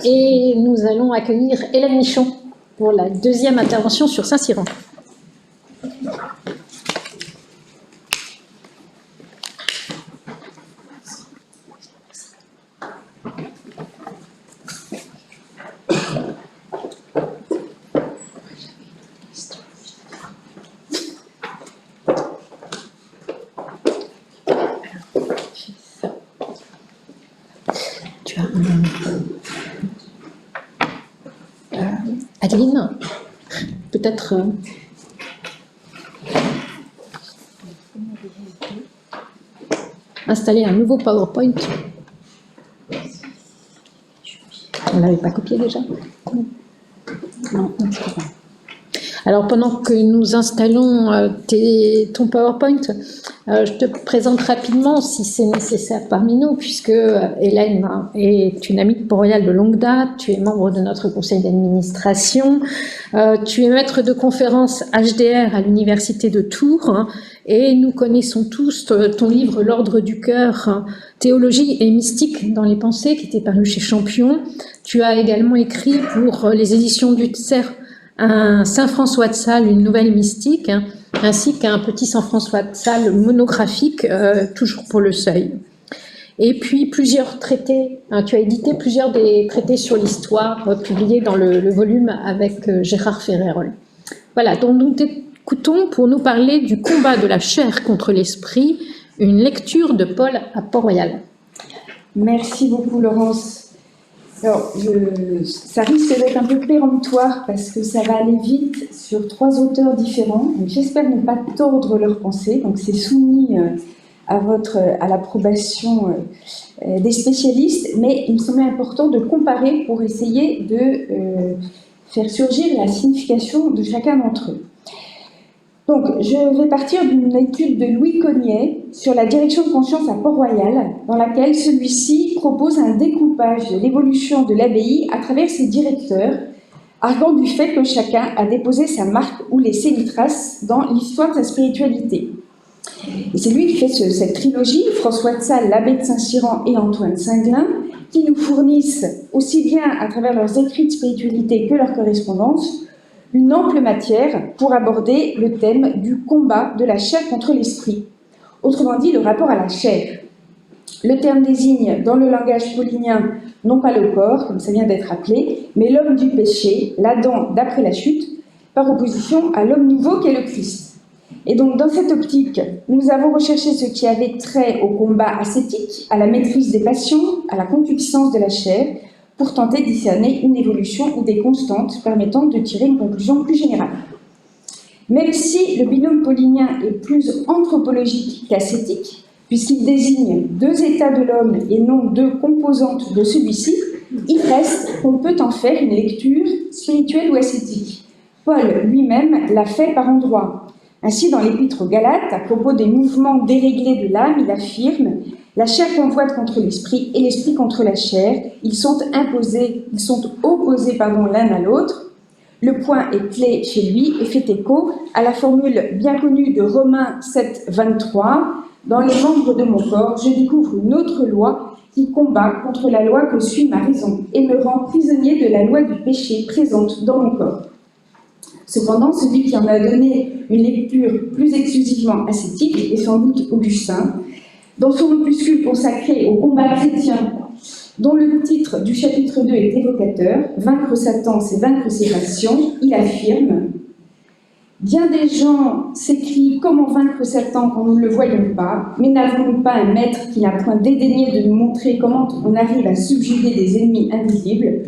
et nous allons accueillir Hélène Michon pour la deuxième intervention sur Saint-Cyran. Adeline, peut-être installer un nouveau PowerPoint. On ne l'avait pas copié déjà? Non, c'est pas. Alors, pendant que nous installons ton PowerPoint, je te présente rapidement, si c'est nécessaire parmi nous, puisque Hélène est une amie de Port-Royal de longue date, tu es membre de notre conseil d'administration, tu es maître de conférence HDR à l'université de Tours, hein, et nous connaissons tous ton livre « L'ordre du cœur, hein, théologie et mystique dans les pensées » qui était paru chez Champion. Tu as également écrit pour les éditions du Cerf un Saint François de Sales, une nouvelle mystique, hein, ainsi qu'un petit Saint François de Sales monographique, toujours pour le Seuil. Et puis plusieurs traités, hein, tu as édité plusieurs des traités sur l'histoire publiés dans le volume avec Gérard Ferrérol. Voilà, donc nous t'écoutons pour nous parler du combat de la chair contre l'esprit, une lecture de Paul à Port-Royal. Merci beaucoup Laurence. Alors, ça risque d'être un peu péremptoire parce que ça va aller vite sur 3 auteurs différents. J'espère ne pas tordre leurs pensées. Donc, c'est soumis à l'approbation des spécialistes, mais il me semblait important de comparer pour essayer de faire surgir la signification de chacun d'entre eux. Donc, je vais partir d'une étude de Louis Cognet sur la direction de conscience à Port-Royal, dans laquelle celui-ci propose un découpage de l'évolution de l'abbaye à travers ses directeurs, arguant du fait que chacun a déposé sa marque ou laissé une trace dans l'histoire de sa spiritualité. Et c'est lui qui fait cette trilogie, François de Sales, l'abbé de Saint-Cyran et Antoine Singlin, qui nous fournissent, aussi bien à travers leurs écrits de spiritualité que leurs correspondances, une ample matière pour aborder le thème du combat de la chair contre l'esprit. Autrement dit, le rapport à la chair. Le terme désigne, dans le langage paulinien, non pas le corps, comme ça vient d'être appelé, mais l'homme du péché, l'Adam d'après la chute, par opposition à l'homme nouveau qu'est le Christ. Et donc, dans cette optique, nous avons recherché ce qui avait trait au combat ascétique, à la maîtrise des passions, à la concupiscence de la chair, pour tenter de discerner une évolution ou des constantes permettant de tirer une conclusion plus générale. Même si le binôme paulinien est plus anthropologique qu'ascétique, puisqu'il désigne 2 états de l'homme et non 2 composantes de celui-ci, il reste qu'on peut en faire une lecture spirituelle ou ascétique. Paul lui-même l'a fait par endroits. Ainsi, dans l'épître aux Galates, à propos des mouvements déréglés de l'âme, il affirme « La chair convoite contre l'esprit et l'esprit contre la chair. Ils sont opposés l'un à l'autre. » Le point est clé chez lui et fait écho à la formule bien connue de Romains 7, 23. « Dans les membres de mon corps, je découvre une autre loi qui combat contre la loi que suit ma raison et me rend prisonnier de la loi du péché présente dans mon corps. » Cependant, celui qui en a donné une lecture plus exclusivement ascétique est sans doute Augustin. Dans son opuscule consacré au combat chrétien, dont le titre du chapitre 2 est évocateur, « Vaincre Satan, c'est vaincre ses passions », il affirme « Bien des gens s'écrient comment vaincre Satan quand nous ne le voyons pas, mais n'avons-nous pas un maître qui n'a point dédaigné de nous montrer comment on arrive à subjuguer des ennemis invisibles ?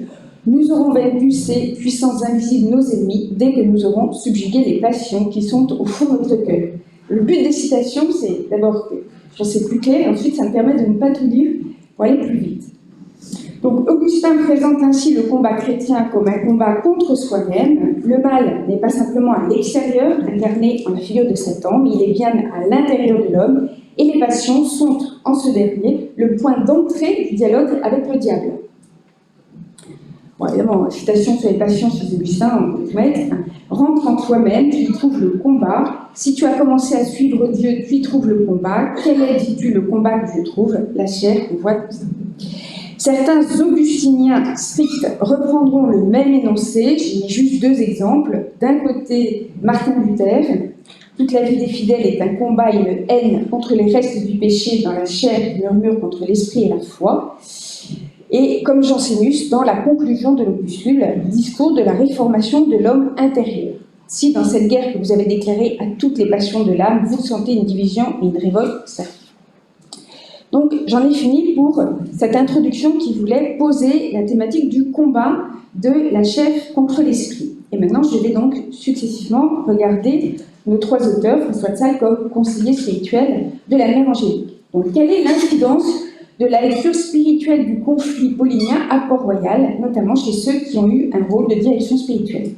Nous aurons vaincu ces puissances invisibles, nos ennemis, dès que nous aurons subjugué les passions qui sont au fond de notre cœur. » Le but des citations, c'est d'abord que c'est plus clair, et ensuite ça me permet de ne pas tout lire pour aller plus vite. Donc Augustin présente ainsi le combat chrétien comme un combat contre soi-même. Le mal n'est pas simplement à l'extérieur, incarné en la figure de Satan, mais il est bien à l'intérieur de l'homme, et les passions sont, en ce dernier, le point d'entrée du dialogue avec le diable. Bon, évidemment, citation sur les passions chez Augustin, on peut tout mettre. Rentre en toi-même, tu y trouves le combat. Si tu as commencé à suivre Dieu, tu y trouves le combat. Quel est, dis-tu, le combat que je trouve? La chair, on voit tout ça. Certains augustiniens stricts reprendront le même énoncé. J'ai mis juste deux exemples. D'un côté, Martin Luther. Toute la vie des fidèles est un combat et une haine contre les restes du péché dans la chair qui murmure contre l'esprit et la foi. Et comme Jansénus, dans la conclusion de l'opuscule, discours de la réformation de l'homme intérieur. Si dans cette guerre que vous avez déclarée à toutes les passions de l'âme, vous sentez une division et une révolte, ça. Donc j'en ai fini pour cette introduction qui voulait poser la thématique du combat de la chair contre l'esprit. Et maintenant, je vais donc successivement regarder nos trois auteurs, François de Sales comme conseiller spirituel de la mère Angélique. Donc, quelle est l'incidence de la lecture spirituelle du conflit paulinien à Port-Royal, notamment chez ceux qui ont eu un rôle de direction spirituelle?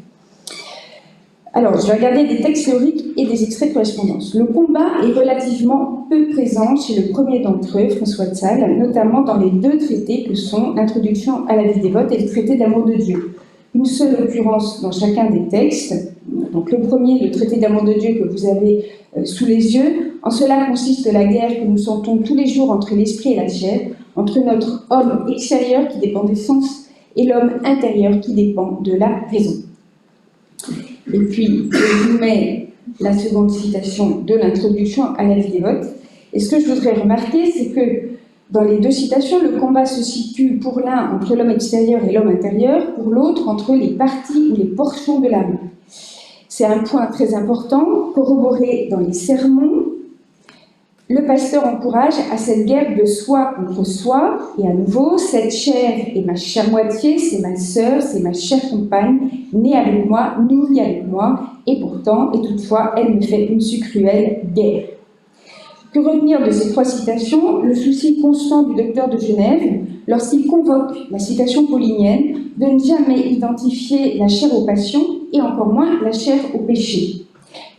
Alors, je vais regarder des textes théoriques et des extraits de correspondance. Le combat est relativement peu présent chez le premier d'entre eux, François de Sales, notamment dans les deux traités que sont l'Introduction à la vie dévote et le traité d'amour de Dieu. Une seule occurrence dans chacun des textes. Donc le premier, le traité d'amour de Dieu que vous avez sous les yeux. En cela consiste la guerre que nous sentons tous les jours entre l'esprit et la chair, entre notre homme extérieur qui dépend des sens et l'homme intérieur qui dépend de la raison. Et puis, je vous mets la seconde citation de l'introduction à la vie dévote. Et ce que je voudrais remarquer, c'est que dans les deux citations, le combat se situe pour l'un entre l'homme extérieur et l'homme intérieur, pour l'autre entre les parties ou les portions de l'âme. C'est un point très important, corroboré dans les sermons. Le pasteur encourage à cette guerre de soi contre soi, et à nouveau, cette chair est ma chère moitié, c'est ma sœur, c'est ma chère compagne, née avec moi, nourrie avec moi, et pourtant, et toutefois, elle me fait une si cruelle guerre. Que retenir de ces trois citations? Le souci constant du docteur de Genève, lorsqu'il convoque la citation paulinienne, de ne jamais identifier la chair aux passions et encore moins la chair au péché.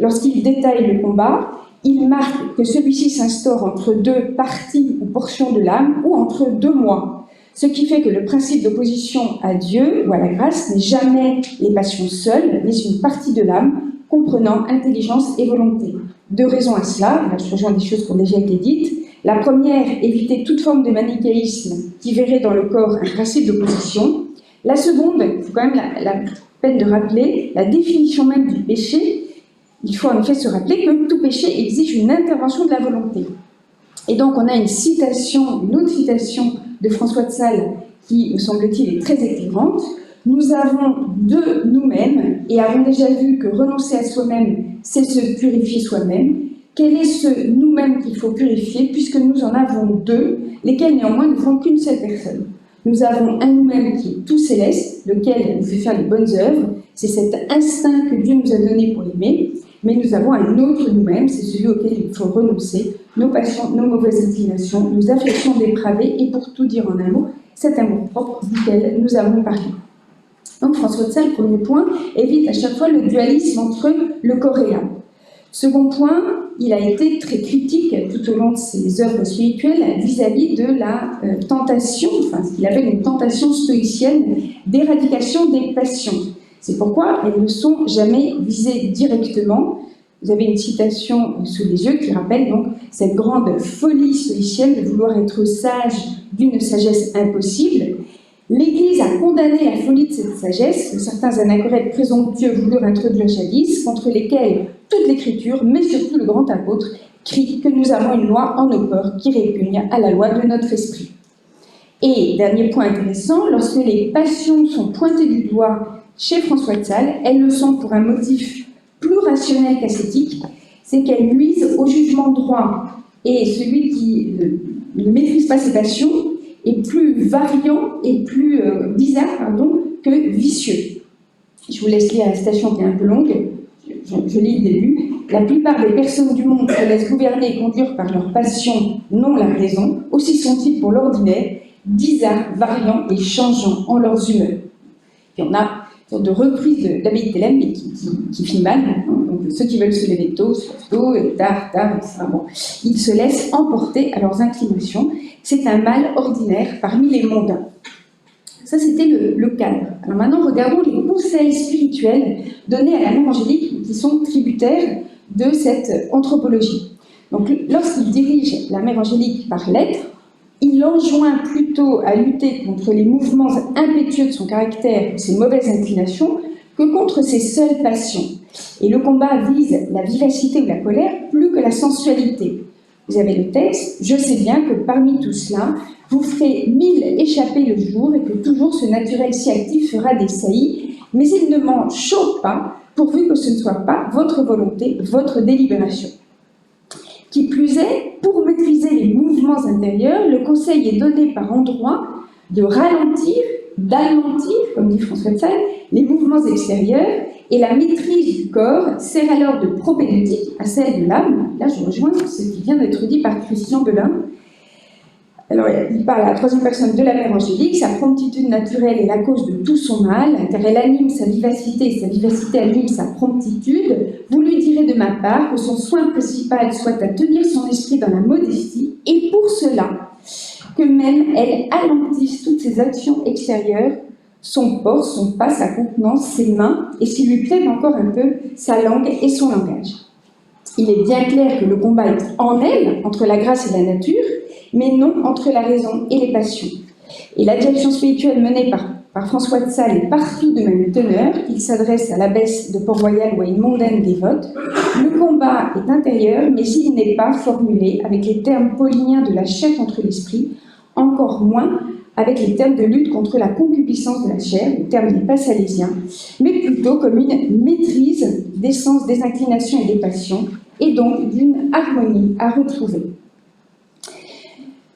Lorsqu'il détaille le combat, il marque que celui-ci s'instaure entre deux parties ou portions de l'âme ou entre deux moi. Ce qui fait que le principe d'opposition à Dieu ou à la grâce n'est jamais les passions seules, mais une partie de l'âme comprenant intelligence et volonté. Deux raisons à cela, là je rejoins des choses qui ont déjà été dites. La première, éviter toute forme de manichéisme qui verrait dans le corps un principe d'opposition. La seconde, il faut quand même la peine de rappeler, la définition même du péché. Il faut en effet se rappeler que tout péché exige une intervention de la volonté. Et donc on a une autre citation de François de Sales qui, me semble-t-il, est très éclairante. Nous avons de nous-mêmes et avons déjà vu que renoncer à soi-même, c'est se purifier soi-même. Quel est ce nous-mêmes qu'il faut purifier, puisque nous en avons deux, lesquels néanmoins ne font qu'une seule personne. Nous avons un nous-mêmes qui est tout céleste, lequel nous fait faire les bonnes œuvres, c'est cet instinct que Dieu nous a donné pour aimer, mais nous avons un autre nous-mêmes, c'est celui auquel il faut renoncer, nos passions, nos mauvaises inclinations, nos affections dépravées, et pour tout dire en un mot, cet amour propre duquel nous avons parlé. Donc François de Sales, premier point, évite à chaque fois le dualisme entre le corps et l'âme. Second point, il a été très critique tout au long de ses œuvres spirituelles vis-à-vis de la tentation, enfin ce qu'il appelle une tentation stoïcienne d'éradication des passions. C'est pourquoi elles ne sont jamais visées directement. Vous avez une citation sous les yeux qui rappelle donc cette grande folie stoïcienne de vouloir être sage d'une sagesse impossible. L'Église a condamné la folie de cette sagesse que certains anachorètes présomptueux voulurent introduire jadis, contre lesquels toute l'Écriture, mais surtout le grand apôtre, crie que nous avons une loi en nos corps qui répugne à la loi de notre esprit. Et, dernier point intéressant, lorsque les passions sont pointées du doigt chez François de Sales, elles le sont pour un motif plus rationnel qu'ascétique, c'est qu'elles nuisent au jugement droit. Et celui qui ne maîtrise pas ses passions est plus variant et plus bizarre que vicieux. Je vous laisse lire la citation qui est un peu longue, je lis le début. La plupart des personnes du monde se laissent gouverner et conduire par leur passion, non la raison, aussi sont-ils pour l'ordinaire, bizarres, variants et changeants en leurs humeurs. Puis on a une sorte de reprise de l'abbaye de Thélème, mais qui finit mal. Donc, ceux qui veulent se lever tôt, se lèvent tôt, et tard, etc. Bon. Ils se laissent emporter à leurs inclinations. C'est un mal ordinaire parmi les mondains. Ça, c'était le cadre. Alors maintenant, regardons les conseils spirituels donnés à la mère Angélique, qui sont tributaires de cette anthropologie. Donc, lorsqu'il dirige la mère Angélique par lettre, Il l'enjoint plutôt à lutter contre les mouvements impétueux de son caractère, ses mauvaises inclinations, que contre ses seules passions. Et le combat vise la vivacité ou la colère plus que la sensualité. Vous avez le texte, je sais bien que parmi tout cela, vous ferez 1000 échapper le jour et que toujours ce naturel si actif fera des saillies, mais il ne m'en choque pas, pourvu que ce ne soit pas votre volonté, votre délibération. Qui plus est, pour maîtriser les mouvements intérieurs, le conseil est donné par endroits de ralentir, d'alentir, comme dit François de Sales, les mouvements extérieurs, et la maîtrise du corps sert alors de propédeutique à celle de l'âme. Là, je rejoins ce qui vient d'être dit par Christian Belin. Alors, il parle à la troisième personne de la mère angélique, sa promptitude naturelle est la cause de tout son mal, car elle anime sa vivacité et sa vivacité anime sa promptitude. Vous lui direz de ma part que son soin principal soit à tenir son esprit dans la modestie, et pour cela, que même elle alentisse toutes ses actions extérieures, son port, son pas, sa contenance, ses mains, et s'il lui plaît encore un peu, sa langue et son langage. Il est bien clair que le combat est en elle, entre la grâce et la nature, mais non entre la raison et les passions. Et la direction spirituelle menée par François de Sales est partout de même teneur, qu'il s'adresse à l'abbesse de Port-Royal ou à une mondaine dévote. Le combat est intérieur, mais il n'est pas formulé avec les termes pauliniens de la chair contre l'esprit, encore moins avec les termes de lutte contre la concupiscence de la chair, les termes des passalésiens, mais plutôt comme une maîtrise des sens, des inclinations et des passions, et donc d'une harmonie à retrouver.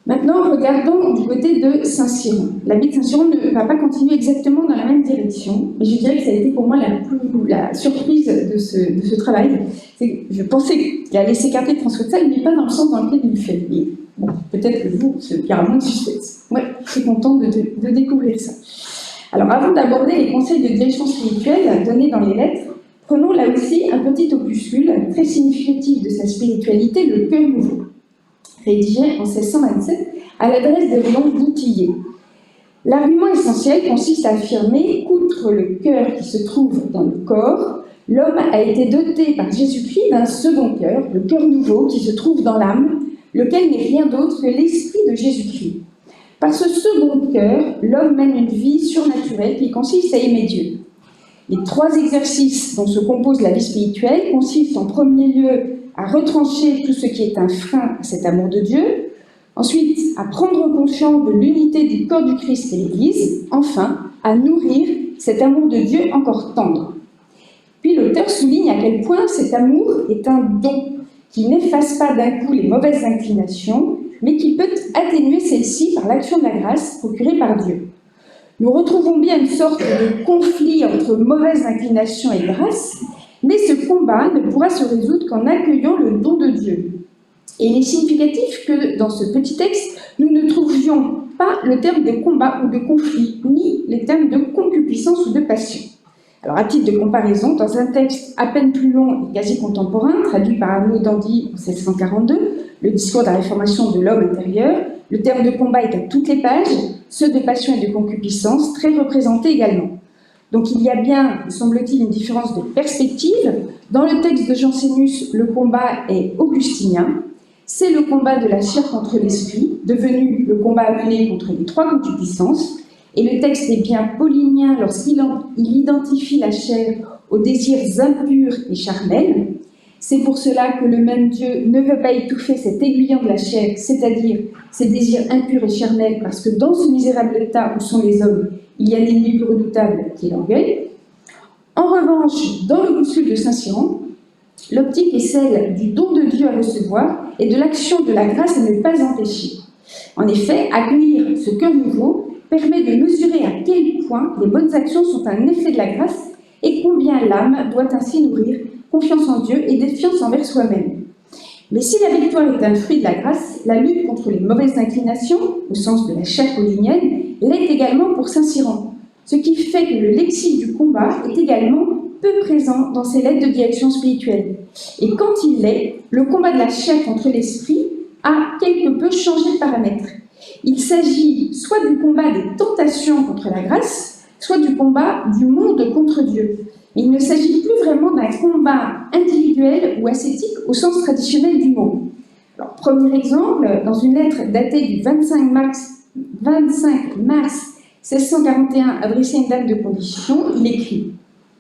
Maintenant, regardons du côté de Saint-Cyran. L'abbé de Saint-Cyran ne va pas continuer exactement dans la même direction, mais je dirais que ça a été pour moi la surprise de ce travail. Je pensais qu'il allait s'écarter de François de Sales, mais pas dans le sens dans lequel il le fait. Mais bon, peut-être que vous, il y aura moins de suspense. Ouais, je suis contente de découvrir ça. Alors, avant d'aborder les conseils de direction spirituelle donnés dans les lettres, prenons là aussi un petit opuscule très significatif de sa spiritualité, le Cœur nouveau, rédigé en 1627 à l'adresse de Léon Boutillier. L'argument essentiel consiste à affirmer qu'outre le cœur qui se trouve dans le corps, l'homme a été doté par Jésus-Christ d'un second cœur, le cœur nouveau qui se trouve dans l'âme, lequel n'est rien d'autre que l'esprit de Jésus-Christ. Par ce second cœur, l'homme mène une vie surnaturelle qui consiste à aimer Dieu. Les 3 exercices dont se compose la vie spirituelle consistent en premier lieu à retrancher tout ce qui est un frein à cet amour de Dieu, ensuite à prendre conscience de l'unité du corps du Christ et l'Église, enfin à nourrir cet amour de Dieu encore tendre. Puis l'auteur souligne à quel point cet amour est un don qui n'efface pas d'un coup les mauvaises inclinations, mais qui peut atténuer celles-ci par l'action de la grâce procurée par Dieu. Nous retrouvons bien une sorte de conflit entre mauvaise inclination et grâce, mais ce combat ne pourra se résoudre qu'en accueillant le don de Dieu. Et il est significatif que dans ce petit texte, nous ne trouvions pas le terme de combat ou de conflit, ni les termes de concupiscence ou de passion. Alors, à titre de comparaison, dans un texte à peine plus long et quasi contemporain, traduit par Arnaud d'Andy en 1642, le discours de la réformation de l'homme intérieur, le terme de combat est à toutes les pages, ceux de passion et de concupiscence très représentés également. Donc il y a bien, semble-t-il, une différence de perspective. Dans le texte de Jansénus, le combat est augustinien. C'est le combat de la chair contre l'esprit, devenu le combat à mener contre les 3 concupiscences. Et le texte est bien paulinien lorsqu'il identifie la chair aux désirs impurs et charnels. C'est pour cela que le même Dieu ne veut pas étouffer cet aiguillon de la chair, c'est-à-dire ses désirs impurs et charnels, parce que dans ce misérable état où sont les hommes, il y a l'ennemi plus redoutable qui est l'orgueil. En revanche, dans l'opuscule de Saint-Cyran, l'optique est celle du don de Dieu à recevoir et de l'action de la grâce à ne pas empêcher. En effet, accueillir ce cœur nouveau permet de mesurer à quel point les bonnes actions sont un effet de la grâce et combien l'âme doit ainsi nourrir confiance en Dieu et défiance envers soi-même. Mais si la victoire est un fruit de la grâce, la lutte contre les mauvaises inclinations, au sens de la chair paulinienne, l'est également pour Saint-Cyran, ce qui fait que le lexique du combat est également peu présent dans ses lettres de direction spirituelle. Et quand il l'est, le combat de la chair contre l'esprit a quelque peu changé de paramètre. Il s'agit soit du combat des tentations contre la grâce, soit du combat du monde contre Dieu. Mais il ne s'agit plus vraiment d'un combat individuel ou ascétique au sens traditionnel du mot. Alors, premier exemple, dans une lettre datée du 25 mars 1641, adressée à une dame de condition, il écrit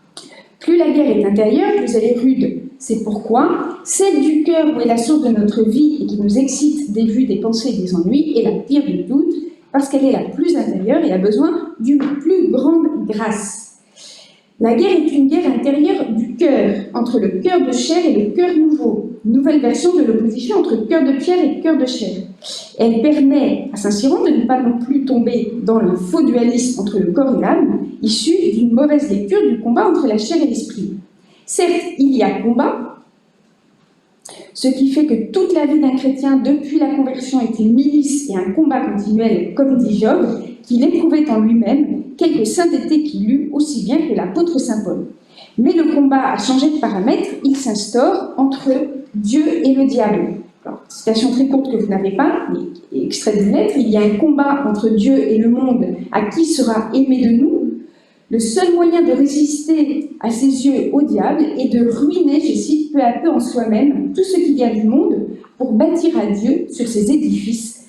« Plus la guerre est intérieure, plus elle est rude. C'est pourquoi celle du cœur où est la source de notre vie et qui nous excite des vues, des pensées et des ennuis est la pire de toutes, parce qu'elle est la plus intérieure et a besoin d'une plus grande grâce. La guerre est une guerre intérieure du cœur, entre le cœur de chair et le cœur nouveau, nouvelle version de l'opposition entre cœur de pierre et cœur de chair. Elle permet à Saint-Cyran de ne pas non plus tomber dans le faux dualisme entre le corps et l'âme, issu d'une mauvaise lecture du combat entre la chair et l'esprit. Certes, il y a combat, ce qui fait que toute la vie d'un chrétien depuis la conversion est une milice et un combat continuel, comme dit Job, qu'il éprouvait en lui-même, quelque sainteté qu'il eut aussi bien que l'apôtre saint Paul. Mais le combat a changé de paramètre, il s'instaure entre Dieu et le diable. Alors, citation très courte que vous n'avez pas, mais extrait d'une lettre, il y a un combat entre Dieu et le monde, à qui sera aimé de nous. Le seul moyen de résister à ses yeux au diable est de ruiner, je cite, peu à peu en soi-même tout ce qu'il y a du monde pour bâtir à Dieu sur ses édifices,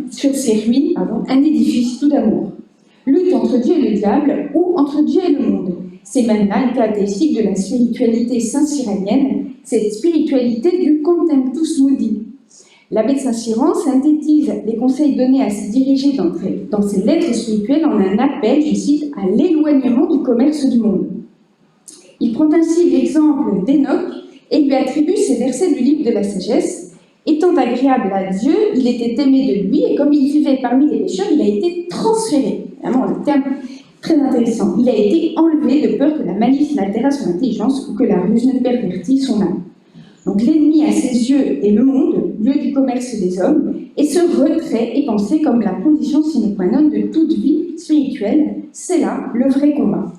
sur ses ruines, un édifice tout d'amour. Lutte entre Dieu et le diable ou entre Dieu et le monde. C'est maintenant une caractéristique de la spiritualité saint-cyranienne, cette spiritualité du contemptus mudi. L'abbé de Saint-Cyran synthétise les conseils donnés à ses dirigés dans ses lettres spirituelles en un appel, je cite, à l'éloignement du commerce du monde. Il prend ainsi l'exemple d'Enoch et lui attribue ces versets du livre de la sagesse. Étant agréable à Dieu, il était aimé de lui et comme il vivait parmi les pécheurs, il a été transféré. Vraiment, le terme très intéressant. Il a été enlevé de peur que la malice n'altère son intelligence ou que la ruse ne pervertisse son âme. Donc l'ennemi à ses yeux est le monde, lieu du commerce des hommes, et ce retrait est pensé comme la condition sine qua non de toute vie spirituelle. C'est là le vrai combat.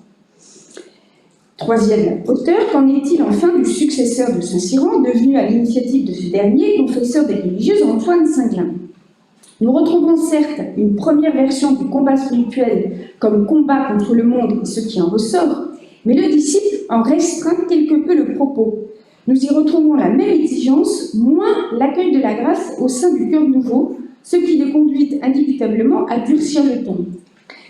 Troisième auteur, qu'en est-il enfin du successeur de Saint-Cyran, devenu à l'initiative de ce dernier confesseur des religieuses, Antoine Singlin? Nous retrouvons certes une première version du combat spirituel comme combat contre le monde et ce qui en ressort, mais le disciple en restreint quelque peu le propos. Nous y retrouvons la même exigence, moins l'accueil de la grâce au sein du cœur nouveau, ce qui le conduit indubitablement à durcir le ton.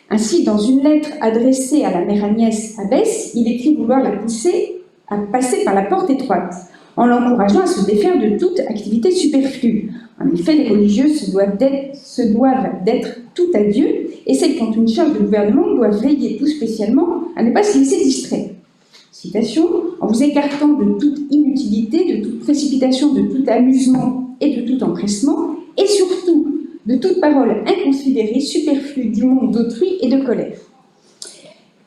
Ainsi, dans une lettre adressée à la mère Agnès Abbesse, il écrit vouloir la pousser à passer par la porte étroite, en l'encourageant à se défaire de toute activité superflue. En effet, les religieux se doivent d'être tout à Dieu, et celles qui ont une charge de gouvernement doivent veiller tout spécialement à ne pas se laisser distraire. Citation, en vous écartant de toute inutilité, de toute précipitation, de tout amusement et de tout empressement, et surtout de toute parole inconsidérée, superflue du monde d'autrui et de colère.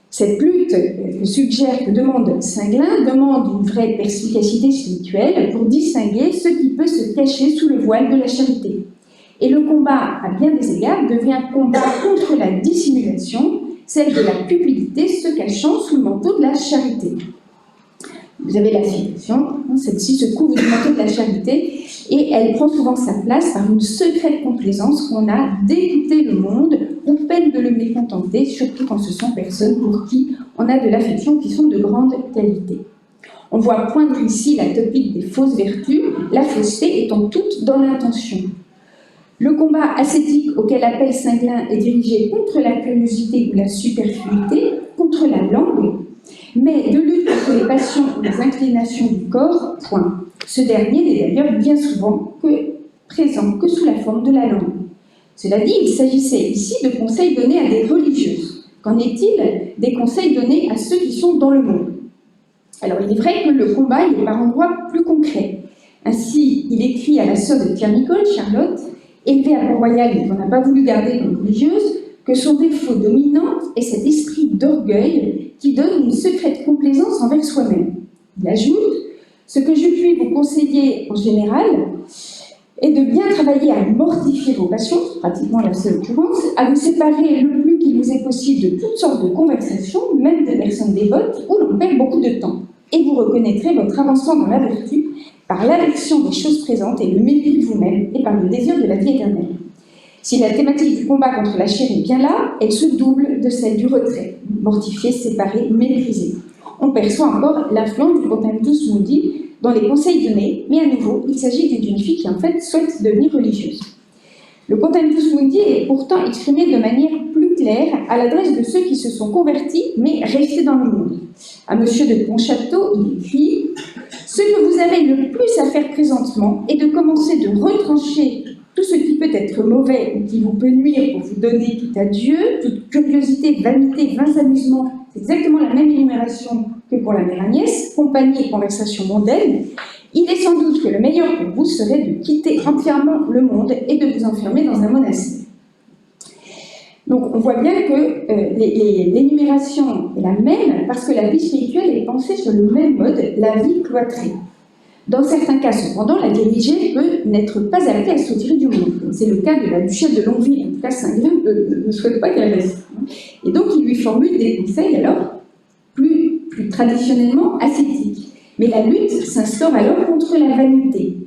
Cette lutte que demande Singlin demande une vraie perspicacité spirituelle pour distinguer ce qui peut se cacher sous le voile de la charité. Et le combat, à bien des égards, devient un combat contre la dissimulation, celle de la cupidité se cachant sous le manteau de la charité. Vous avez la citation, celle-ci se couvre du manteau de la charité et elle prend souvent sa place par une secrète complaisance qu'on a d'écouter le monde ou peine de le mécontenter, surtout quand ce sont personnes pour qui on a de l'affection qui sont de grande qualité. On voit poindre ici la topique des fausses vertus, la fausseté étant toute dans l'intention. Le combat ascétique auquel appelle Singlin est dirigé contre la curiosité ou la superfluité, contre la langue, mais de lutte contre les passions ou les inclinations du corps, point. Ce dernier n'est d'ailleurs bien souvent présent que sous la forme de la langue. Cela dit, il s'agissait ici de conseils donnés à des religieuses. Qu'en est-il des conseils donnés à ceux qui sont dans le monde? Alors, il est vrai que le combat est par endroits plus concret. Ainsi, il écrit à la sœur de Pierre-Nicole, Charlotte, élevée à Port-Royal et qu'on n'a pas voulu garder comme religieuse, que son défaut dominant est cet esprit d'orgueil qui donne une secrète complaisance envers soi-même. Il ajoute « Ce que je puis vous conseiller en général est de bien travailler à mortifier vos passions, pratiquement la seule occurrence, à vous séparer le plus qu'il vous est possible de toutes sortes de conversations, même de personnes dévotes, où l'on perd beaucoup de temps. Et vous reconnaîtrez votre avancement dans la vertu par l'aversion des choses présentes et le mépris de vous-même, et par le désir de la vie éternelle. Si la thématique du combat contre la chair est bien là, elle se double de celle du retrait, mortifié, séparé, méprisé. On perçoit encore l'influence du contemptus mudi dans les conseils donnés, mais à nouveau, il s'agit d'une jeune fille qui en fait souhaite devenir religieuse. Le Contentus Mundi est pourtant exprimé de manière plus claire à l'adresse de ceux qui se sont convertis mais restés dans le monde. À Monsieur de Pontchâteau, il écrit « Ce que vous avez le plus à faire présentement est de commencer de retrancher tout ce qui peut être mauvais ou qui vous peut nuire pour vous donner tout à Dieu, toute curiosité, vanité, vains amusements. » C'est exactement la même énumération que pour la mère Agnès, compagnie et conversation mondaine. Il est sans doute que le meilleur pour vous serait de quitter entièrement le monde et de vous enfermer dans un monastère. Donc on voit bien que l'énumération est la même parce que la vie spirituelle est pensée sur le même mode, la vie cloîtrée. Dans certains cas, cependant, la dirigée peut n'être pas appelée à se retirer du monde. C'est le cas de la duchesse de Longueville. En tout cas, Saint-Guin ne souhaite pas qu'elle reste. Et donc, il lui formule des conseils, alors, plus traditionnellement ascétiques. Mais la lutte s'instaure alors contre la vanité.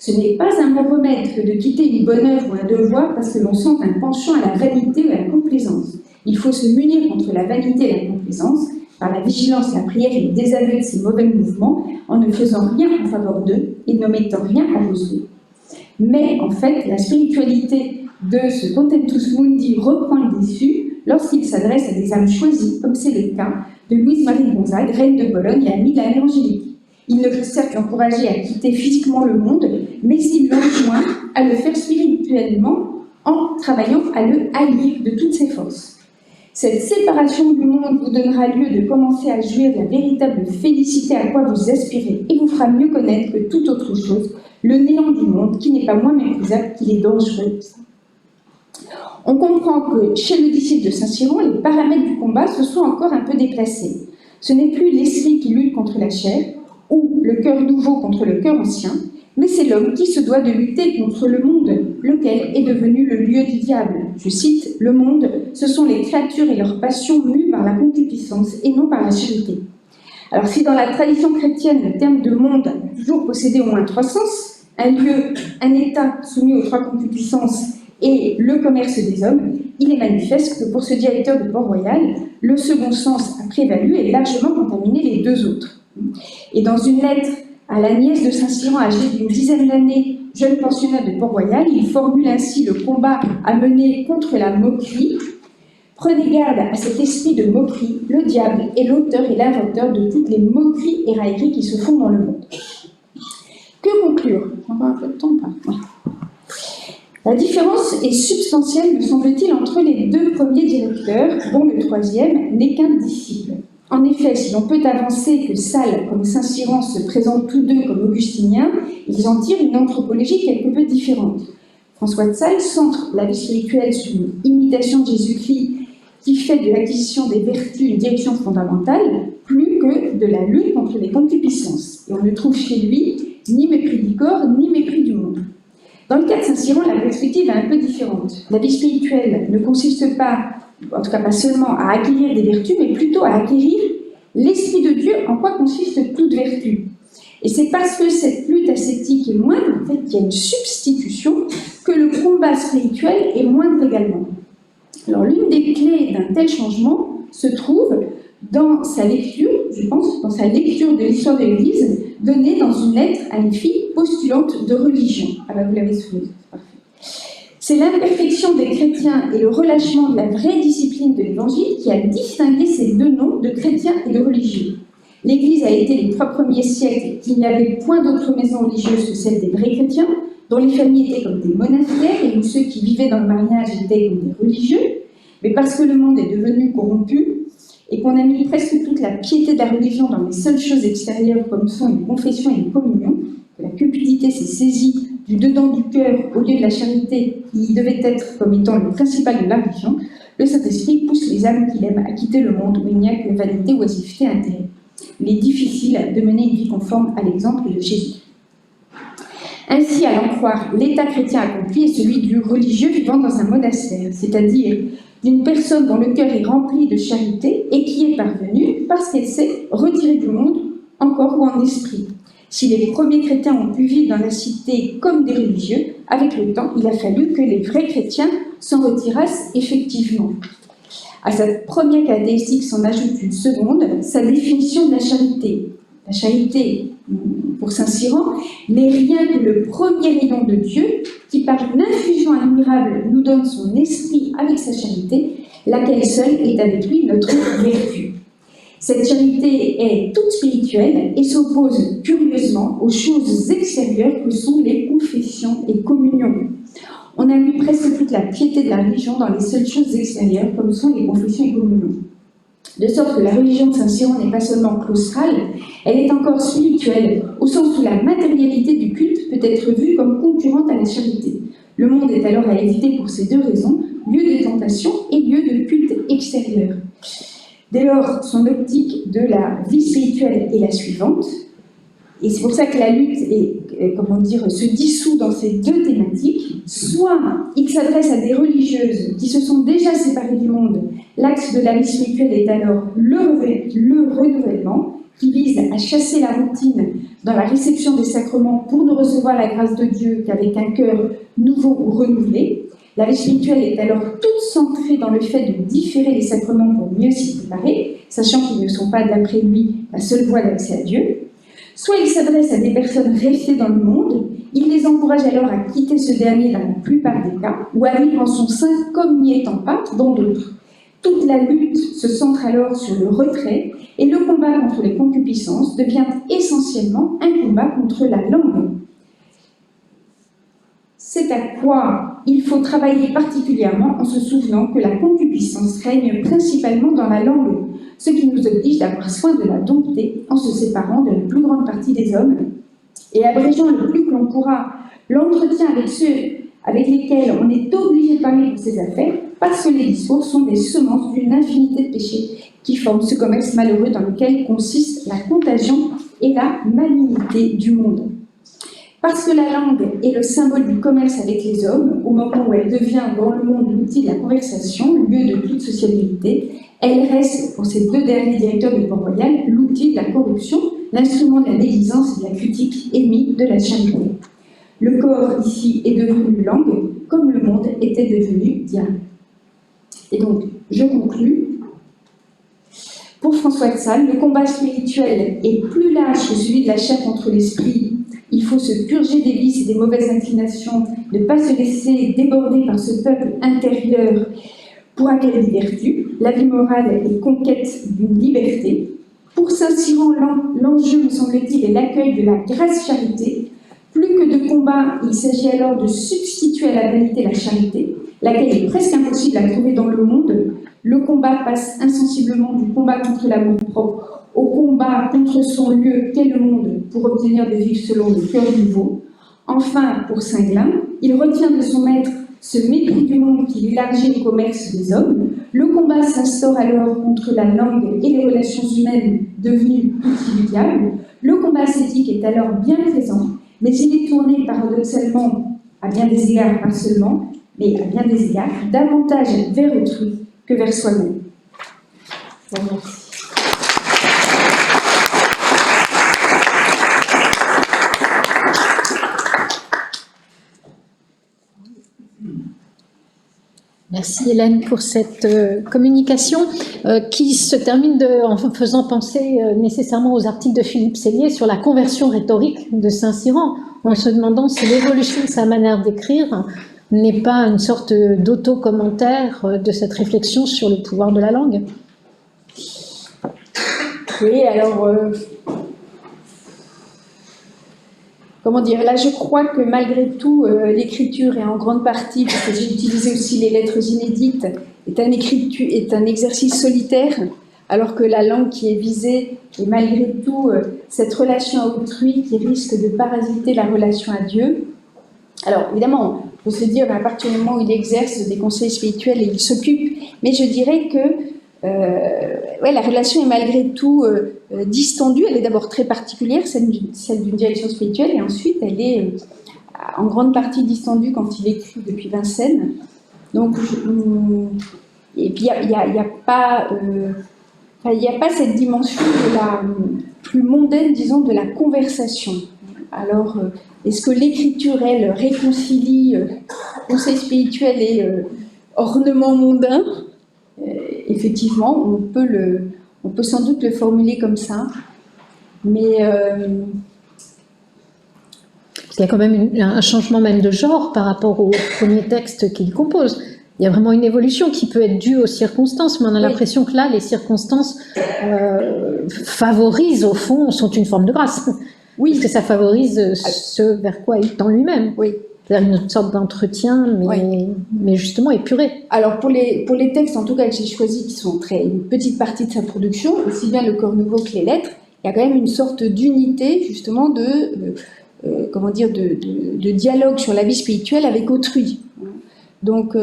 Ce n'est pas un bon remède que de quitter une bonne œuvre ou un devoir parce que l'on sent un penchant à la vanité ou à la complaisance. Il faut se munir contre la vanité et la complaisance par la vigilance, la prière et le désaveu de ces mauvais mouvements, en ne faisant rien en faveur d'eux et ne mettant rien à vos yeux. Mais en fait, la spiritualité de ce Contentus Mundi reprend le dessus lorsqu'il s'adresse à des âmes choisies, comme c'est le cas de Louise-Marie Gonzague, reine de Bologne et amie de la mère Angélique. Il ne peut certes l'encourager à quitter physiquement le monde, mais il l'enjoint à le faire spirituellement en travaillant à le haïr de toutes ses forces. Cette séparation du monde vous donnera lieu de commencer à jouir de la véritable félicité à quoi vous aspirez et vous fera mieux connaître que toute autre chose le néant du monde qui n'est pas moins méprisable qu'il est dangereux. On comprend que chez le disciple de Saint-Cyran, les paramètres du combat se sont encore un peu déplacés. Ce n'est plus l'esprit qui lutte contre la chair ou le cœur nouveau contre le cœur ancien, mais c'est l'homme qui se doit de lutter contre le monde, lequel est devenu le lieu du diable. Je cite, « Le monde, ce sont les créatures et leurs passions mues par la concupiscence et non par la charité. » Alors si dans la tradition chrétienne, le terme de monde a toujours possédé au moins trois sens, un lieu, un état soumis aux trois concupiscences et le commerce des hommes, il est manifeste que pour ce directeur de Port-Royal, le second sens a prévalu et largement contaminé les deux autres. Et dans une lettre à la nièce de Saint-Cyran, âgée d'une dizaine d'années, jeune pensionnaire de Port-Royal, il formule ainsi le combat à mener contre la moquerie. Prenez garde à cet esprit de moquerie, le diable est l'auteur et l'inventeur de toutes les moqueries et railleries qui se font dans le monde. Que conclure? Encore un peu de temps, pas? Ouais. La différence est substantielle, me semble-t-il, entre les deux premiers directeurs, dont le troisième n'est qu'un disciple. En effet, si l'on peut avancer que Salles comme Saint-Cyran se présentent tous deux comme augustiniens, ils en tirent une anthropologie quelque peu différente. François de Sales centre la vie spirituelle sur une imitation de Jésus-Christ qui fait de l'acquisition des vertus une direction fondamentale, plus que de la lutte contre les concupiscences. Et on ne trouve chez lui ni mépris du corps, ni mépris du monde. Dans le cas de Saint-Cyran, la perspective est un peu différente. La vie spirituelle ne consiste pas, en tout cas pas seulement, à acquérir des vertus, mais plutôt à acquérir l'Esprit de Dieu, en quoi consiste toute vertu. Et c'est parce que cette lutte ascétique est moindre, en fait, qu'il y a une substitution, que le combat spirituel est moindre également. Alors, l'une des clés d'un tel changement se trouve dans sa lecture, je pense, dans sa lecture de l'histoire de l'Église, donnée dans une lettre à une fille postulante de religion. Ah ben, vous l'avez souligné, c'est parfait. C'est l'imperfection des chrétiens et le relâchement de la vraie discipline de l'Évangile qui a distingué ces deux noms de chrétiens et de religieux. L'Église a été les 3 premiers siècles qu'il n'y avait point d'autre maison religieuse que celle des vrais chrétiens, dont les familles étaient comme des monastères et où ceux qui vivaient dans le mariage étaient comme des religieux. Mais parce que le monde est devenu corrompu et qu'on a mis presque toute la piété de la religion dans les seules choses extérieures comme sont les confessions et les communions, que la cupidité s'est saisie du dedans du cœur au lieu de la charité qui devait être comme étant le principal de la religion, le Saint-Esprit pousse les âmes qu'il aime à quitter le monde où il n'y a que vanité, oisiveté, intérêt. Il est difficile de mener une vie conforme à l'exemple de Jésus. Ainsi, à l'en croire, l'état chrétien accompli est celui du religieux vivant dans un monastère, c'est-à-dire d'une personne dont le cœur est rempli de charité et qui est parvenue parce qu'elle s'est retirée du monde en corps ou en esprit. Si les premiers chrétiens ont pu vivre dans la cité comme des religieux, avec le temps, il a fallu que les vrais chrétiens s'en retirassent effectivement. À cette première caractéristique s'en ajoute une seconde, sa définition de la charité. La charité, pour Saint-Cyran, n'est rien que le premier rayon de Dieu qui, par une infusion admirable, nous donne son esprit avec sa charité, laquelle seule est avec lui notre vertu. Cette charité est toute spirituelle et s'oppose curieusement aux choses extérieures que sont les confessions et communions. On a mis presque toute la piété de la religion dans les seules choses extérieures, comme sont les confessions et communions. De sorte que la religion de Saint-Cyran n'est pas seulement claustrale, elle est encore spirituelle, au sens où la matérialité du culte peut être vue comme concurrente à la charité. Le monde est alors à éviter pour ces deux raisons, lieu de tentation et lieu de culte extérieur. Dès lors, son optique de la vie spirituelle est la suivante, et c'est pour ça que la lutte se dissout dans ces deux thématiques. Soit il s'adresse à des religieuses qui se sont déjà séparées du monde, l'axe de la vie spirituelle est alors le renouvellement, qui vise à chasser la routine dans la réception des sacrements pour ne recevoir la grâce de Dieu qu'avec un cœur nouveau ou renouvelé. La vie spirituelle est alors toute centrée dans le fait de différer les sacrements pour mieux s'y préparer, sachant qu'ils ne sont pas, d'après lui, la seule voie d'accès à Dieu. Soit il s'adresse à des personnes restées dans le monde, il les encourage alors à quitter ce dernier dans la plupart des cas, ou à vivre en son sein comme n'y étant pas dans d'autres. Toute la lutte se centre alors sur le retrait, et le combat contre les concupiscences devient essentiellement un combat contre la langue. C'est à quoi il faut travailler particulièrement en se souvenant que la concupiscence règne principalement dans la langue, ce qui nous oblige d'avoir soin de la dompter en se séparant de la plus grande partie des hommes et abrégeant le plus que l'on pourra l'entretien avec ceux avec lesquels on est obligé de parler pour ses affaires, parce que les discours sont des semences d'une infinité de péchés qui forment ce commerce malheureux dans lequel consiste la contagion et la malignité du monde. Parce que la langue est le symbole du commerce avec les hommes, au moment où elle devient dans le monde l'outil de la conversation, lieu de toute sociabilité, elle reste, pour ces deux derniers directeurs de Port-Royal, l'outil de la corruption, l'instrument de la médisance et de la critique émis de la charité. Le corps, ici, est devenu langue, comme le monde était devenu diable. Et donc, je conclus. Pour François de Sales, le combat spirituel est plus large que celui de la chair contre l'esprit. Il faut se purger des vices et des mauvaises inclinations, ne pas se laisser déborder par ce peuple intérieur pour acquérir des vertus. La vie morale est conquête d'une liberté. Pour Saint-Cyran, l'enjeu, me semble-t-il, est l'accueil de la grâce-charité. Plus que de combat, il s'agit alors de substituer à la vanité la charité, laquelle est presque impossible à trouver dans le monde. Le combat passe insensiblement du combat contre l'amour-propre au combat contre son lieu qu'est le monde pour obtenir de vivre selon le cœur nouveau. Enfin, pour Singlin, il retient de son maître ce mépris du monde qui élargit le commerce des hommes. Le combat s'instaure alors contre la langue et les relations humaines devenues utilisables. Le combat ascétique est alors bien présent, mais il est tourné paradoxalement, à bien des égards, pas seulement, mais à bien des égards, davantage vers autrui que vers soi-même. Voilà. Merci Hélène pour cette communication qui se termine en faisant penser nécessairement aux articles de Philippe Sellier sur la conversion rhétorique de Saint-Cyran, en se demandant si l'évolution de sa manière d'écrire n'est pas une sorte d'auto-commentaire de cette réflexion sur le pouvoir de la langue. Oui, alors, comment dire, là je crois que malgré tout, l'écriture est en grande partie, parce que j'ai utilisé aussi les lettres inédites, est un exercice solitaire, alors que la langue qui est visée est malgré tout cette relation à autrui qui risque de parasiter la relation à Dieu. Alors évidemment, il faut se dire à partir du moment où il exerce des conseils spirituels et il s'occupe, mais je dirais que la relation est malgré tout distendue. Elle est d'abord très particulière, celle d'une direction spirituelle, et ensuite elle est en grande partie distendue quand il écrit depuis Vincennes. Donc, et puis il n'y a pas cette dimension de la plus mondaine, disons, de la conversation. Alors, est-ce que l'écriture, elle, réconcilie conseil spirituel et ornement mondain? Effectivement, on peut sans doute le formuler comme ça, mais Parce qu'il y a quand même un changement même de genre par rapport au premier texte qu'il compose. Il y a vraiment une évolution qui peut être due aux circonstances, mais on a l'impression que là, les circonstances favorisent, au fond, sont une forme de grâce. Oui. Parce que ça favorise ce vers quoi il tend lui-même. Oui. C'est-à-dire une sorte d'entretien, mais justement épuré. Alors, pour les textes, en tout cas, que j'ai choisis, qui sont une petite partie de sa production, aussi bien le corps nouveau que les lettres, il y a quand même une sorte d'unité, justement, de dialogue sur la vie spirituelle avec autrui. Donc,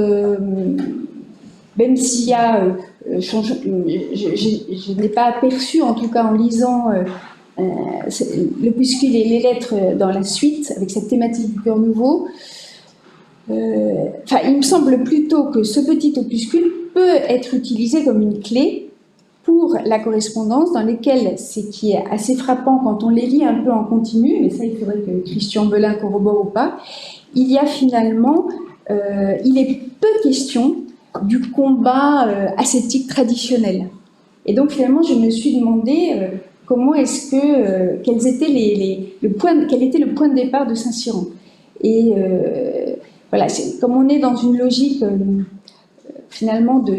même s'il y a, je n'ai pas aperçu, en tout cas en lisant l'opuscule et les lettres dans la suite, avec cette thématique du cœur nouveau, il me semble plutôt que ce petit opuscule peut être utilisé comme une clé pour la correspondance, dans lesquelles, ce qui est assez frappant quand on les lit un peu en continu, mais ça il faudrait que Christian Belin corrobore ou pas, il y a finalement, il est peu question du combat ascétique traditionnel. Et donc finalement je me suis demandé comment est-ce que, quel était le point de départ de Saint-Cyran. Et voilà, comme on est dans une logique finalement de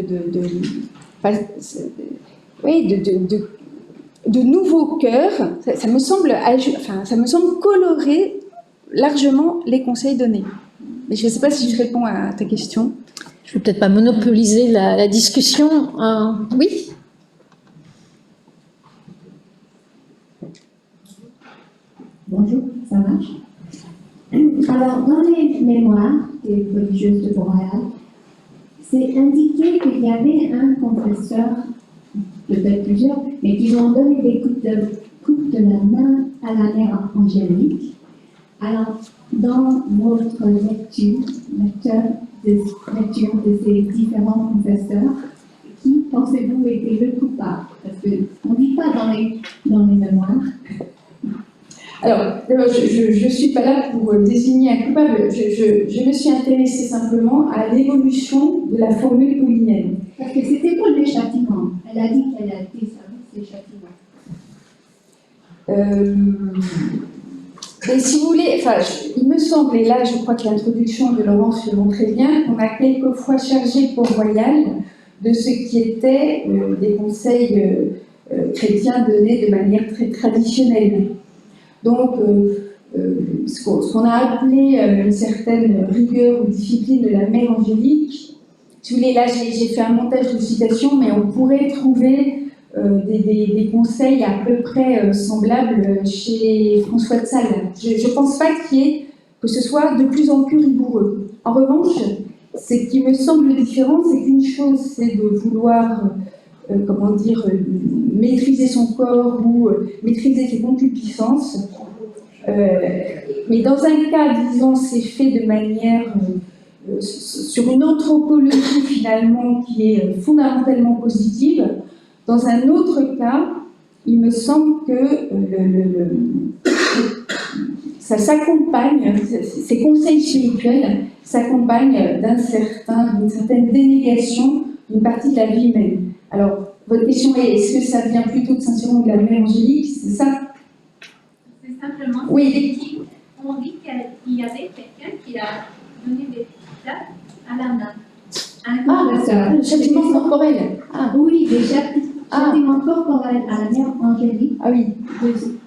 nouveaux cœurs, ça me semble colorer largement les conseils donnés. Mais je ne sais pas si je réponds à ta question. Je ne vais peut-être pas monopoliser la discussion. Oui. Bonjour, ça marche? Alors, dans les mémoires des religieuses de Montréal, c'est indiqué qu'il y avait un confesseur, peut-être plusieurs, mais qui ont donné des coups de la main à la mère Angélique. Alors, dans votre lecture de ces différents confesseurs, qui pensez-vous était le coupable? Parce qu'on ne dit pas dans les mémoires. Alors, je ne suis pas là pour désigner un coupable, je me suis intéressée simplement à l'évolution de la formule paulinienne. Parce que c'était pour les châtiments. Elle a dit qu'elle a été service des châtiments. Et si vous voulez, il me semble, et là je crois que l'introduction de Laurence le montre très bien, qu'on a quelquefois chargé Port-Royal de ce qui était des conseils chrétiens donnés de manière très traditionnelle. Donc, ce qu'on a appelé une certaine rigueur ou discipline de la mère Angélique, si vous voulez, là j'ai fait un montage de citations, mais on pourrait trouver des conseils à peu près semblables chez François de Sales. Je ne pense pas que ce soit de plus en plus rigoureux. En revanche, ce qui me semble différent, c'est qu'une chose, c'est de vouloir maîtriser son corps ou maîtriser ses concupiscences. Mais dans un cas, disons, c'est fait de manière sur une anthropologie finalement qui est fondamentalement positive. Dans un autre cas, il me semble que ça s'accompagne, ces conseils spirituels s'accompagnent d'une certaine dénégation d'une partie de la vie humaine. Alors, votre question est, est-ce que ça vient plutôt de Saint-Cyran ou de la mère Angélique? C'est ça? C'est simplement, oui. On dit qu'il y avait quelqu'un qui a donné des dates à la main. Le châtiment corporel. Oui, des châtiments corporels à la mère Angélique. Ah oui.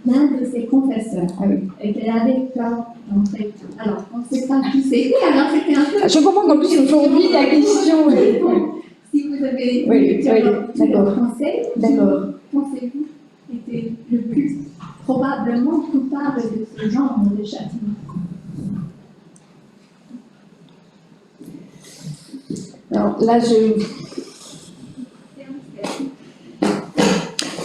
L'un de ses confesseurs. Ah oui. Et qu'elle avait peur d'entrer. Alors, on ne sait pas qui c'était. Alors, c'était un peu. Je comprends qu'en plus, aujourd'hui, la question est. Si vous avez d'accord. Conseil, d'accord. Pensez-vous était le plus probablement coupable de ce genre de châtiment? Alors là,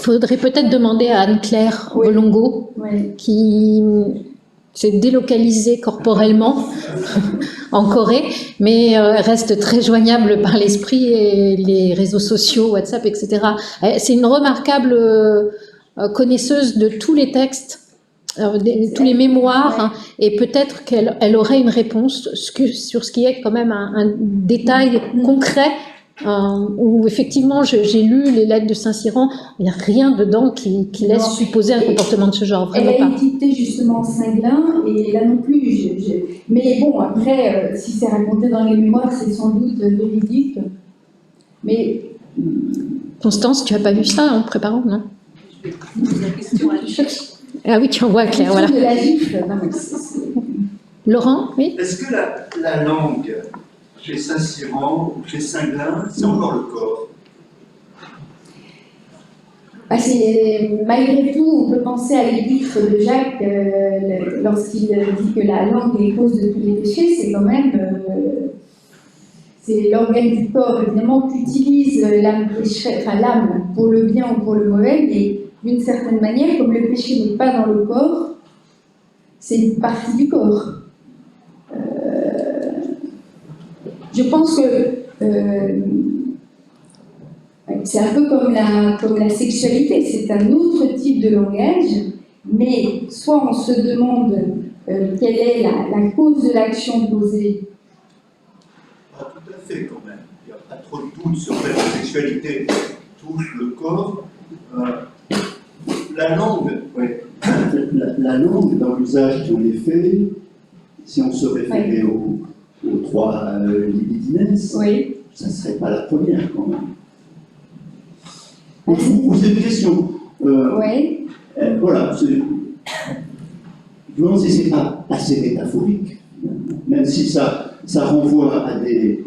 Il faudrait peut-être demander à Anne-Claire Bolongo, qui s'est délocalisée corporellement en Corée, mais reste très joignable par l'esprit et les réseaux sociaux, WhatsApp, etc. C'est une remarquable connaisseuse de tous les textes, tous les mémoires, et peut-être qu'elle aurait une réponse sur ce qui est quand même un détail concret où effectivement j'ai lu les lettres de Saint-Cyran, il n'y a rien dedans qui laisse Non. supposer un comportement de ce genre, Elle vraiment a pas. étiqueté justement Cinglin, et là non plus. Mais bon, après, si c'est raconté dans les mémoires, c'est sans doute véridique. Mais Constance, tu n'as pas vu ça en préparant, non? La question à chercher. Ah oui, tu en vois clair, voilà. de la gifle, non, mais Laurent, oui? Est-ce que la langue chez Saint-Cyran ou chez Cinglin, c'est encore le corps? malgré tout, on peut penser à l'épître de Jacques lorsqu'il dit que la langue est cause de tous les péchés, c'est quand même c'est l'organe du corps évidemment qu'utilise l'âme pour le bien ou pour le mauvais, mais d'une certaine manière, comme le péché n'est pas dans le corps, c'est une partie du corps. Je pense que c'est un peu comme la sexualité, c'est un autre type de langage, mais soit on se demande quelle est la cause de l'action posée. Pas tout à fait quand même. Il n'y a pas trop de doute sur le fait que la sexualité touche le corps. La langue, oui. La langue, dans l'usage qui en est fait, si on se référait aux trois libidines, Oui. ça ne serait pas la première quand même. Ah, Vous posez une question. Oui. Voilà. Je me demande si ce n'est pas assez métaphorique, même si ça renvoie à des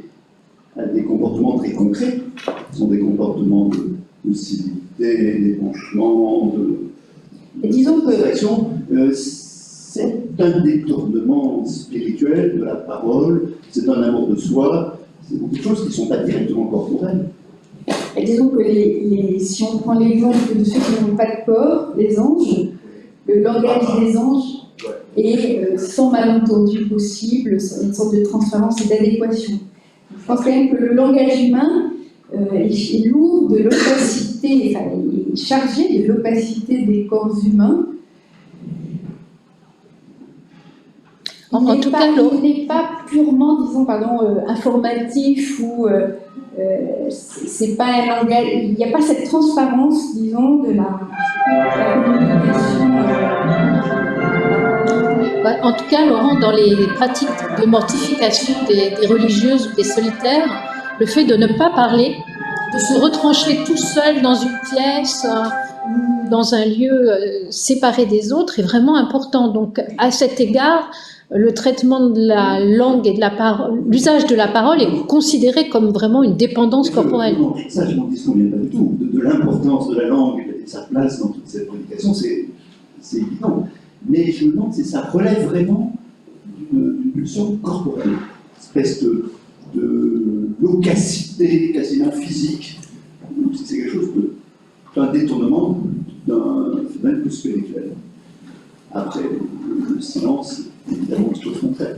comportements très concrets. Ce sont des comportements de civilité, d'épanchement, Et disons que c'est un détournement spirituel de la parole, c'est un amour de soi, c'est beaucoup de choses qui ne sont pas directement corporelles. Et disons que si on prend l'exemple de ceux qui n'ont pas de corps, les anges, le langage des anges est sans malentendu possible, une sorte de transparence et d'adéquation. Je pense quand même que le langage humain est lourd de l'opacité, enfin, est chargé de l'opacité des corps humains. Il n'est pas purement, disons, informatif ou c'est pas un langage. Il n'y a pas cette transparence, disons, de la communication. En tout cas, Laurent, dans les pratiques de mortification des religieuses ou des solitaires, le fait de ne pas parler, de se retrancher tout seul dans une pièce ou dans un lieu séparé des autres est vraiment important. Donc, à cet égard, le traitement de la langue et de la parole, l'usage de la parole est considéré comme vraiment une dépendance corporelle. Non, ça, je n'en disconviens pas du tout. De l'importance de la langue et de sa place dans toute cette prédication, c'est évident. Mais je me demande si ça relève vraiment d'une pulsion corporelle, une espèce de loquacité quasiment physique. C'est quelque chose d'un détournement d'un phénomène plus spirituel. Après, le silence, évidemment, c'est chose contraire.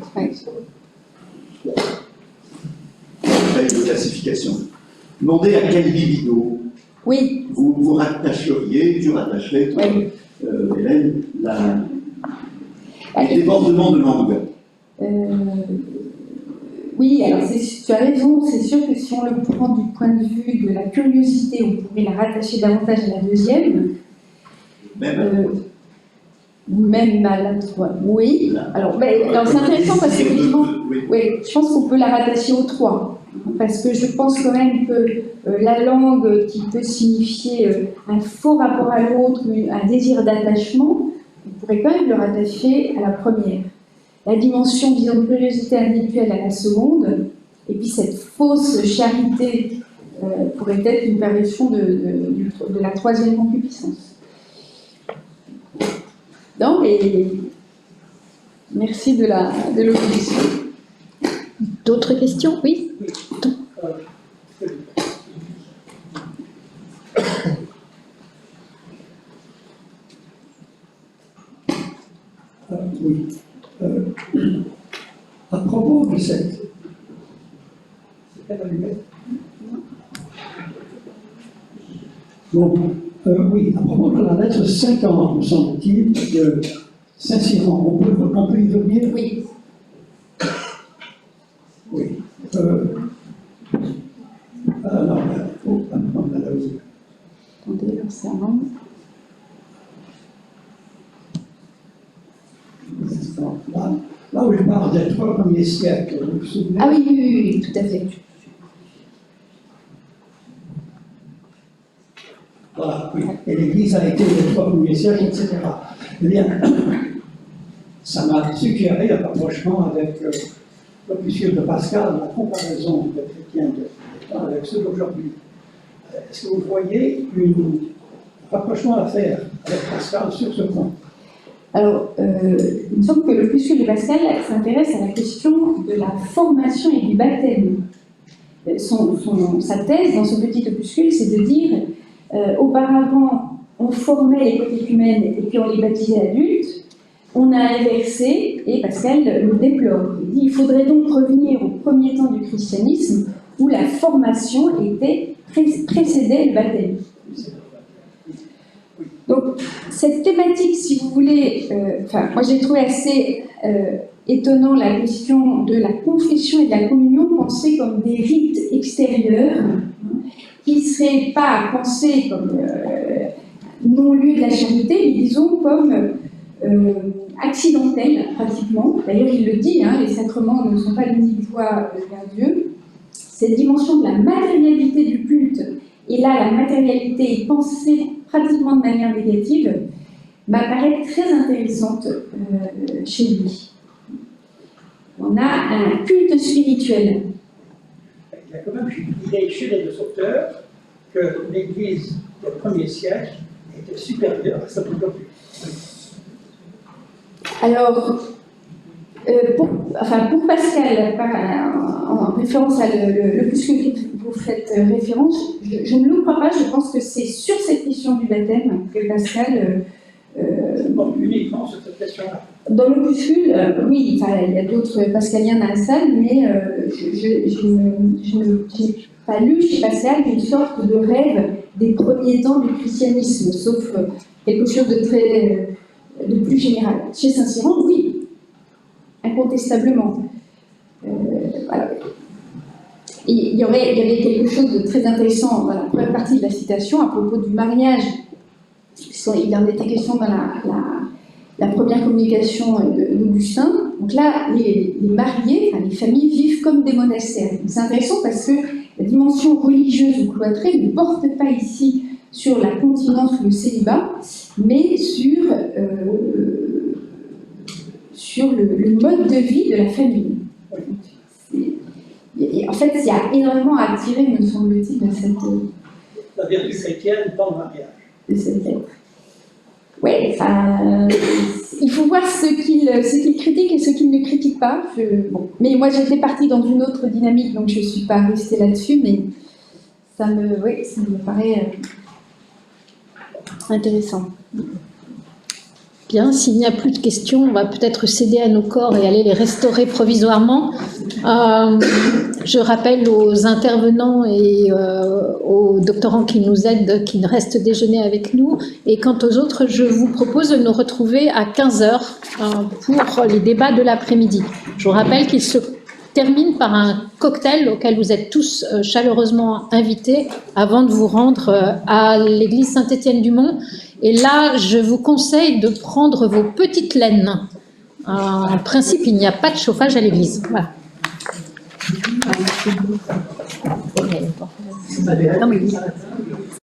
Règle de classification. Demandez à quel libido vous vous rattacheriez, tu rattacherais, toi, Hélène, le débordement de langue. Oui, alors tu as raison, c'est sûr que si on le prend du point de vue de la curiosité, on pourrait la rattacher davantage à la deuxième. Même à la troisième. Oui. Alors c'est intéressant parce qu'effectivement, je pense qu'on peut la rattacher aux trois. Parce que je pense quand même que la langue qui peut signifier un faux rapport à l'autre, un désir d'attachement, on pourrait quand même le rattacher à la première. La dimension, disons, de curiosité individuelle à la seconde, et puis cette fausse charité pourrait être une perversion de la troisième concupiscence. Donc, merci de l'opposition. D'autres questions? Oui. Oui. À propos de cette... C'est pas l'allumette? Bon, oui, à propos de la lettre 50, me semble-t-il, de Saint-Cyran, on peut y revenir? Oui. Oui. hein. Là où je parle des 3 premiers siècles, vous vous souvenez? Ah oui, oui, oui, oui, tout à fait. Voilà, oui. Et l'Église a été les 3 premiers siècles, etc. Eh bien, ça m'a suggéré un rapprochement avec l'opuscule de Pascal, la comparaison des chrétiens de temps avec ceux d'aujourd'hui. Est-ce que vous voyez un rapprochement à faire avec Pascal sur ce point? Alors, il me semble que l'opuscule de Pascal s'intéresse à la question de la formation et du baptême. Sa thèse dans ce petit opuscule, c'est de dire auparavant, on formait les catéchumènes et puis on les baptisait adultes. On a inversé, et Pascal le déplore. Il dit il faudrait donc revenir au premier temps du christianisme où la formation précédait le baptême. Donc, cette thématique, si vous voulez, moi j'ai trouvé assez étonnant la question de la confession et de la communion pensée comme des rites extérieurs qui ne seraient pas pensés comme non-lieu de la charité, mais disons comme accidentels, pratiquement. D'ailleurs, il le dit, hein, les sacrements ne sont pas l'unique voie vers Dieu. Cette dimension de la matérialité du culte, et là, la matérialité est pensée pratiquement de manière négative, m'apparaît très intéressante chez lui. On a un culte spirituel. Il y a quand même une idée chez les 2 auteurs que l'Église du premier siècle était supérieure à celle d'aujourd'hui. Alors, pour Pascal, en référence à l'opuscule que vous faites référence, je ne le crois pas, je pense que c'est sur cette question du baptême que Pascal... Bon, uniquement sur cette question-là. Dans l'opuscule, oui, il y a d'autres pascaliens dans la salle, mais je n'ai pas lu chez Pascal une sorte de rêve des premiers temps du christianisme, sauf quelque chose de plus général. Chez Saint-Cyran, oui, incontestablement. Voilà. Il y avait quelque chose de très intéressant dans la première partie de la citation à propos du mariage. Il en était question dans la première communication d'Augustin. Donc là, les mariés, les familles vivent comme des monastères. C'est intéressant parce que la dimension religieuse ou cloîtrée ne porte pas ici sur la continence ou le célibat, mais sur le mode de vie de la famille. En fait, il y a énormément à tirer, me semble-t-il, de cette... La vertu chrétienne dans le mariage. De cette lettre. Oui, il faut voir ce qu'il critique et ce qu'il ne critique pas. Mais moi, j'étais partie dans une autre dynamique, donc je ne suis pas restée là-dessus, mais ça me paraît intéressant. Bien, s'il n'y a plus de questions, on va peut-être céder à nos corps et aller les restaurer provisoirement. Je rappelle aux intervenants et aux doctorants qui nous aident qu'ils restent déjeuner avec nous. Et quant aux autres, je vous propose de nous retrouver à 15h pour les débats de l'après-midi. Je vous rappelle qu'ils se terminent par un cocktail auquel vous êtes tous chaleureusement invités avant de vous rendre à l'église Saint-Étienne-du-Mont. Et là, je vous conseille de prendre vos petites laines. En principe, il n'y a pas de chauffage à l'église. Voilà. Non, mais...